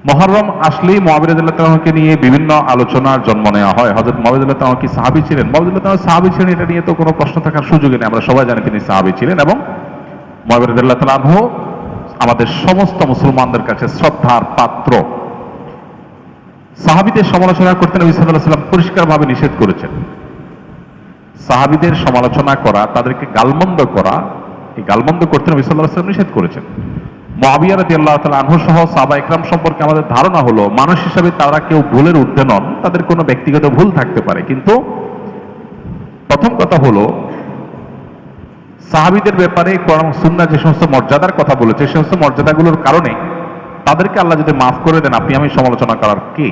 মুহররম আসলেই মুআবিয়া রাদিয়াল্লাহু তাআলাকে নিয়ে বিভিন্ন আলোচনার জন্ম নেওয়া হয়। হযরত মুআবিয়া রাদিয়াল্লাহু তাআলা কি সাহাবী ছিলেন? মুআবিয়া রাদিয়াল্লাহু তাআলা সাহাবী ছিলেন, এটা নিয়ে তো কোনো প্রশ্ন থাকার সুযোগই নেই। আমরা সবাই জানি তিনি সাহাবী ছিলেন এবং মুআবিয়া রাদিয়াল্লাহু তাআলা আনহু আমাদের সমস্ত মুসলমানদের কাছে শ্রদ্ধার পাত্র। সাহাবীদের সমালোচনা করতে নবী সাল্লাল্লাহু আলাইহি ওয়াসাল্লাম পরিষ্কারভাবে নিষেধ করেছেন। সাহাবীদের সমালোচনা করা, তাদেরকে গালমন্দ করা, এই গালমন্দ করতে নবী সাল্লাল্লাহু আলাইহি ওয়াসাল্লাম নিষেধ করেছেন। মুআবিয়া রাদিয়াল্লাহু তাআলা আনহু সহ সাহাবা ইকরাম সম্পর্কে আমাদের ধারণা হলো মানুষ হিসাবে তারা কেউ ভুলের ঊর্ধ্বে নন, তাদের কোনো ব্যক্তিগত ভুল থাকতে পারে, কিন্তু প্রথম কথা হলো সাহাবীদের ব্যাপারে কোরআন ও সুন্নাহ যে সমস্ত মর্যাদার কথা বলেছে সেই সমস্ত মর্যাদাগুলোর কারণে তাদেরকে আল্লাহ যদি মাফ করে দেন, আপনি আমি সমালোচনা করার কে?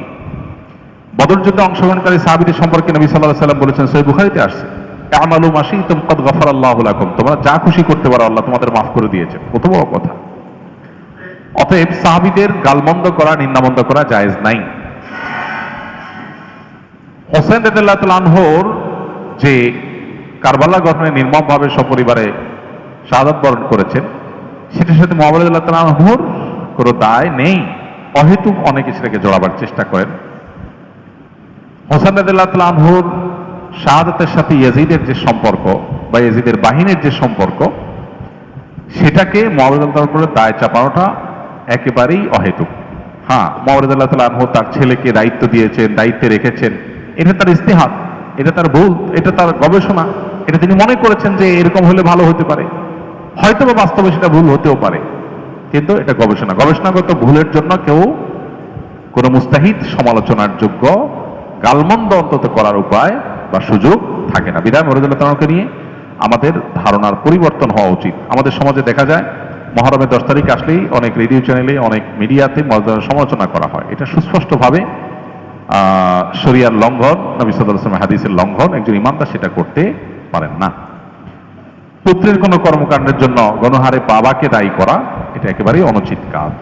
বদর যুদ্ধে অংশগ্রহণকারী সাহাবীদের সম্পর্কে নবী সাল্লাল্লাহু আলাইহি ওয়াসাল্লাম বলেছেন সহিহ বুখারীতে আসছে, আমালু মা শি'তুম ক্বাদ গাফারাল্লাহু লাকুম, তোমরা যা খুশি করতে পারো আল্লাহ তোমাদের মাফ করে দিয়েছেন। কত বড় কথা! অতএব সাহাবীদের গালমন্দ করা, নিন্দামন্দ করা জায়েজ নাই। হোসেন রাদিয়াল্লাহু তাআলা আনহুর যে কারবালা ঘটনায় নির্মমভাবে সপরিবারে শাহাদাত বরণ করেছেন, সেটার সাথে মুআবিয়া রাদিয়াল্লাহু তাআলা আনহুর কোনো দায় নেই। অহেতুক অনেকে সেটাকে জড়াবার চেষ্টা করেন। হোসেন রাদিয়াল্লাহু তাআলা আনহুর শাহাদাতের সাথে ইয়াজিদের যে সম্পর্ক বা ইয়াজিদের বাহিনীর যে সম্পর্ক, সেটাকে মুআবিয়া রাদিয়াল্লাহু তাআলার উপরে দায় চাপানোটা একেবারেই অহেতুক। হ্যাঁ, মুআবিয়া রাদিয়াল্লাহু তাআলা আনহু তার ছেলেকে দায়িত্ব দিয়েছেন, দায়িত্বে রেখেছেন, এটা তার ইজতিহাদ, এটা তার ভুল, এটা তার গবেষণা, এটা তিনি মনে করেছেন যে এরকম হলে ভালো হতে পারে। হয়তো বা বাস্তবে সেটা ভুল হতেও পারে, কিন্তু এটা গবেষণা, গবেষণাগত ভুলের জন্য কেউ কোনো মুস্তাহিদ সমালোচনার যোগ্য গালমন্দ অন্তত করার উপায় বা সুযোগ থাকে না। বিধায় মুআবিয়া রাদিয়াল্লাহু তাআলাকে নিয়ে আমাদের ধারণার পরিবর্তন হওয়া উচিত। আমাদের সমাজে দেখা যায় মুহররমের 10 তারিখ আসলেই অনেক রেডিও চ্যানেলে, অনেক মিডিয়াতে সমালোচনা করা হয়। এটা সুস্পষ্টভাবে শরিয়ার লঙ্ঘন, নবী সাল্লাল্লাহু আলাইহি ওয়াসাল্লামের হাদিসের লঙ্ঘন। একজন ইমানদার সেটা করতে পারেন না। পুত্রের কোনো কর্মকাণ্ডের জন্য গণহারে বাবাকে দায়ী করা এটা একেবারেই অনুচিত কাজ।